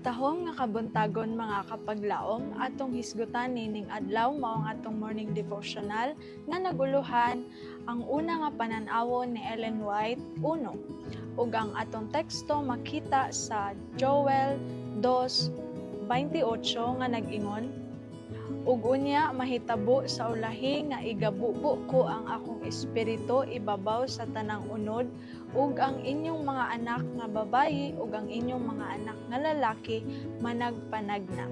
Matahom nga kabuntagon mga kapaglaom atong hisgutan nining adlaw mao ang atong morning devotional nga naguluhan ang una nga panan-awon ni Ellen White 1 ug ang atong teksto makita sa Joel 2:28 nga nag-ingon, ug unya mahitabo sa ulahi nga igabubo ko ang akong espiritu ibabaw sa tanang unod ug ang inyong mga anak nga babayi ug ang inyong mga anak nga lalaki managpanagna.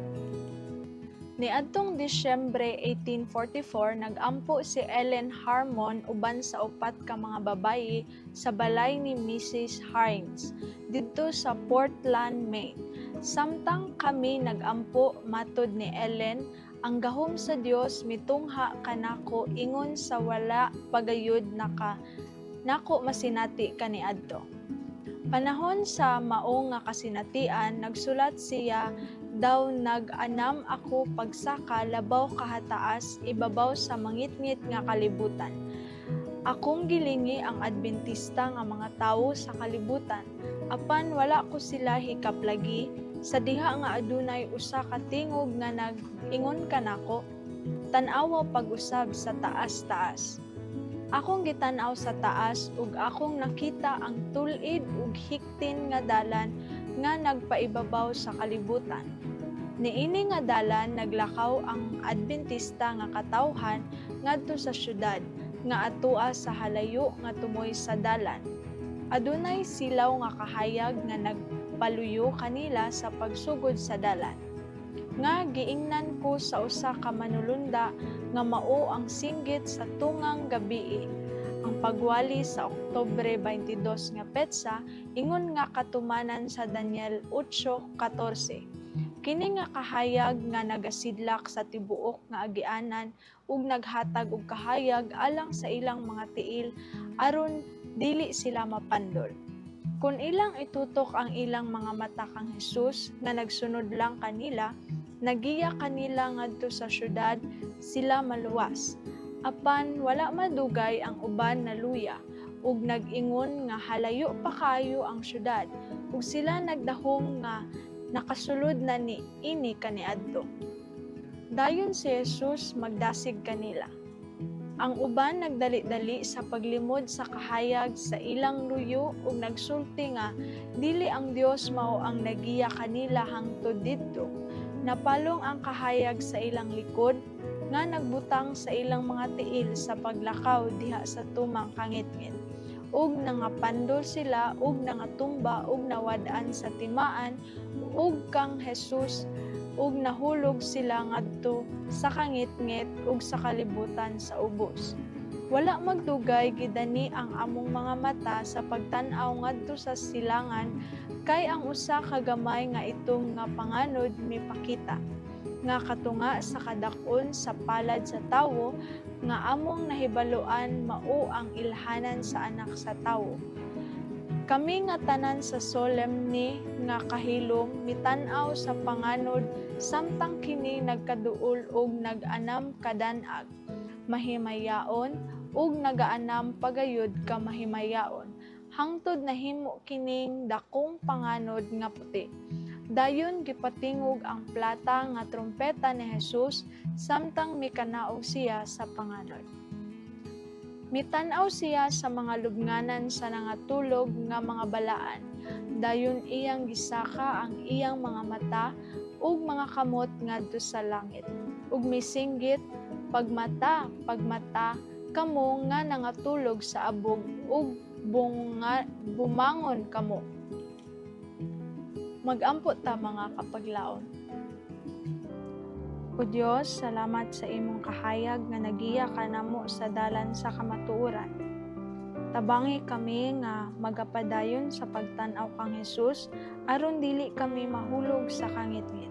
Niadtong Disyembre 1844 nag-ampo si Ellen Harmon uban sa upat ka mga babayi sa balay ni Mrs. Hines didto sa Portland, Maine. Samtang kami nag-ampo, matud ni Ellen, ang gahom sa Dios mitungha kanako ingon sa wala pagayud nako masinati kaniadto. Panahon sa mao nga kasinatian, nagsulat siya daw nag-anam ako pagsaka labaw kahataas ibabaw sa mangitngit nga kalibutan. Akong gilingi ang Adventista nga mga tawo sa kalibutan, apan wala ko sila hikaplagi sa diha nga adunay usa ka tingog nga nag-ingon kanako, tan-awa pag-usab sa taas-taas. Akong gitan-aw sa taas ug akong nakita ang tul-id ug hiktin nga dalan nga nagpaibabaw sa kalibutan. Niini nga dalan naglakaw ang Adventista nga katawhan ngadto sa syudad nga atoa sa halayo nga tumoy sa dalan. Adunay silaw nga kahayag nga nagpaluyo kanila sa pagsugod sa dalan. Nga giingnan ko sa usa ka manulunda nga mao ang singgit sa tungang gabii. Ang pagwali sa Oktubre 22 nga petsa ingon nga katumanan sa Daniel 8:14. Kini nga kahayag nga nagasidlak sa tibuok nga agianan ug naghatag og kahayag alang sa ilang mga tiil aron dili sila mapandol. Kung ilang itutok ang ilang mga mata kang Hesus nga nagsunod lang kanila, nagiya kanila ngadto sa syudad, sila maluwas. Apan wala madugay ang uban na luya ug nag-ingon nga halayo pa kayo ang syudad ug sila nagdahom nga nakasulod na ni ini kaniadto. Dayon si Jesus magdasig kanila. Ang uban nagdali-dali sa paglimod sa kahayag sa ilang luyo ug nagsulti nga dili ang Dios mao ang nagiya kanila hangtod didto. Napalong ang kahayag sa ilang likod nga nagbutang sa ilang mga tiil sa paglakaw diha sa tumang kangitngit. Ug nangapandol sila ug nangatumba ug nawad-an sa timaan ug kang Hesus ug nahulog sila ngadto sa kangitngit ug sa kalibutan sa ubos. Wala magdugay gidani ang among mga mata sa pagtan-aw ngadto sa silangan kay ang usa ka gamay nga itong nga panganod mipakita nga katunga sa kadakon sa palad sa tawo nga among nahibaluan mao ang ilhanan sa anak sa tawo. Kami nga tanan sa solemni nga kahilom mitan-aw sa panganod samtang kini nagkaduol og nag-anam kadan-ag mahimayaon ug nagaanam pagayud ka mahimayaon hangtod nahimo kining dakong panganod nga puti. Dayon gipatingog ang plata nga trumpeta ni Hesus samtang mikanaog siya sa panganod. Mitan-aw siya sa mga lubnganan sa nangatulog nga mga balaan. Dayon iyang gisaka ang iyang mga mata ug mga kamot ngadto sa langit. Ug misinggit, pagmata, pagmata, kamo nga nangatulog sa abog ug bumangon kamo. Mag-ampo ta mga kapaglaon. O Dios, salamat sa imong kahayag nga nagiya kanamo sa dalan sa kamatuoran. Tabangi kami nga magapadayon sa pagtan-aw kang Hesus aron dili kami mahulog sa kangitngit.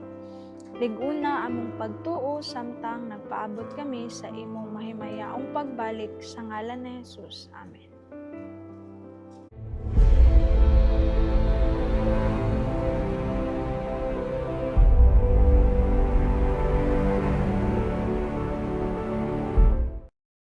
Lig-una among pagtuo samtang nagpaabot kami sa imong mahimayaong pagbalik sa ngalan ni Hesus. Amen.